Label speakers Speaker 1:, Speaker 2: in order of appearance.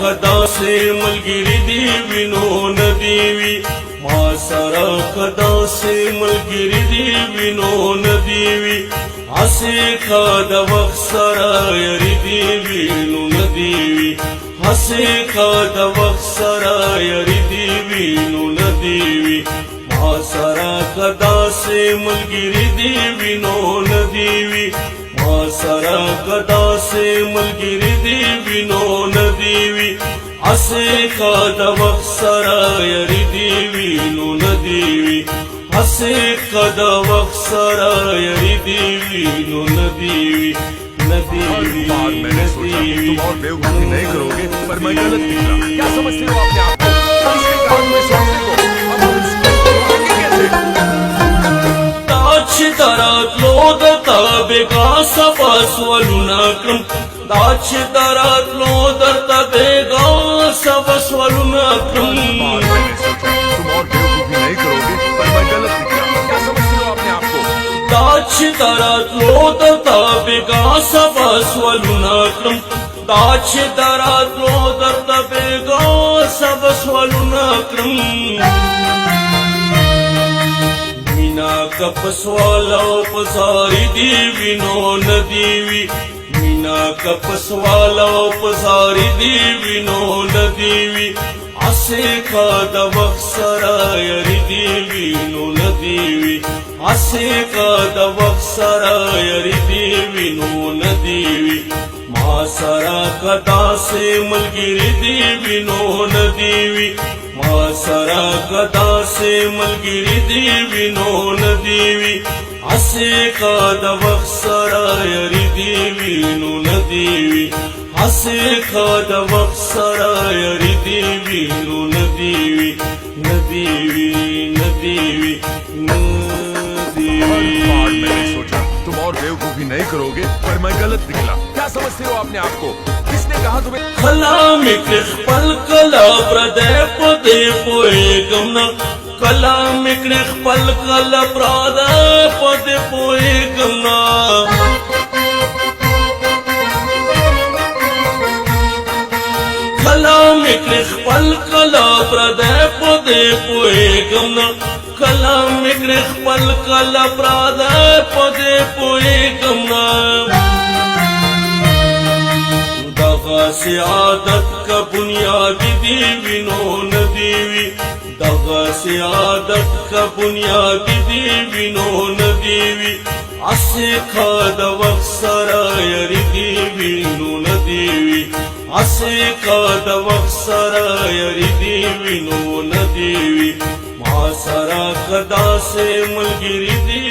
Speaker 1: کدا سے ملگری دی وینو ندیوی ماسرا کدا سے ملگری دی وینو ندیوی ہسی کھاد وقت سرا یری دی وینو ندیوی ہسی کھاد وقت سرا یری دی وینو ندیوی ماسرا کدا سے ملگری دی وینو ندیوی ماسرا کدا سے ملگری دی وینو ندیوی ہسی کھاد وقت سرا یری دی وینو ندیوی ہسی کھاد وقت سرا یری دی وینو ندیوی ندیوی
Speaker 2: میں نے سوچا تم اور بیوقوفی نہیں کرو گے پر میں غلط نکلا. کیا سمجھتے ہو اپنے آپ کو؟ اس نے کہا تمہیں سوچنے کو اب ہم اس کو کیسے
Speaker 1: داچ درات لو دتا بیگا سباس ولناکم داچ درات لو درتا بیگا سباس ولناکم.
Speaker 2: میں نے سوچا تم اور بیوقوفی نہیں کرو گے پر میں غلط نکلا. کیا سمجھتے ہو اپنے آپ کو؟
Speaker 1: داچ درات لو دتا بیگا سباس ولناکم داچ درات لو درتا بیگا سباس ولناکم. مینا کپس والا پساری دی وینو ندیوی مینا کپس والا پساری دی وینو ندیوی ہسی کھاد وقت سرا یری دی وینو ندیوی ہسی کھاد وقت سرا یری دی وینو ندیوی ماسرا کدا سے ملگری دی وینو ندیوی ماسرا کدا سے ملگری دی وینو ندیوی ہسی کھاد وقت سرا یری دی وینو ندیوی ہسی کھاد وقت سرا یری دی وینو ندیوی ندیوی ندیوی
Speaker 2: میں نے سوچا تم اور بیوقوفی نہیں کرو گے پر میں غلط نکلا. کیا سمجھتے ہو اپنے آپ کو؟ کس نے کہا تمہیں
Speaker 1: کلام اکڑ خپل کلا پردے پدے پوئے گمنا کلام اکڑ خپل کلا پردے پدے پوئے گمنا. کلام اکڑ خپل کلا پردے پدے پوئے گمنا کلام اکڑ خپل کلا پردے پدے پوئے گمنا. دغا سے عادت کا بنیاد دی وینو ندیوی دغا سے عادت کا بنیاد دی وینو ندیوی ہسی کھاد وقت سرا یری دی وینو ندیوی ہسی کھاد وقت سرا یری دی وینو ندیوی ماسرا کدا سے ملگری دی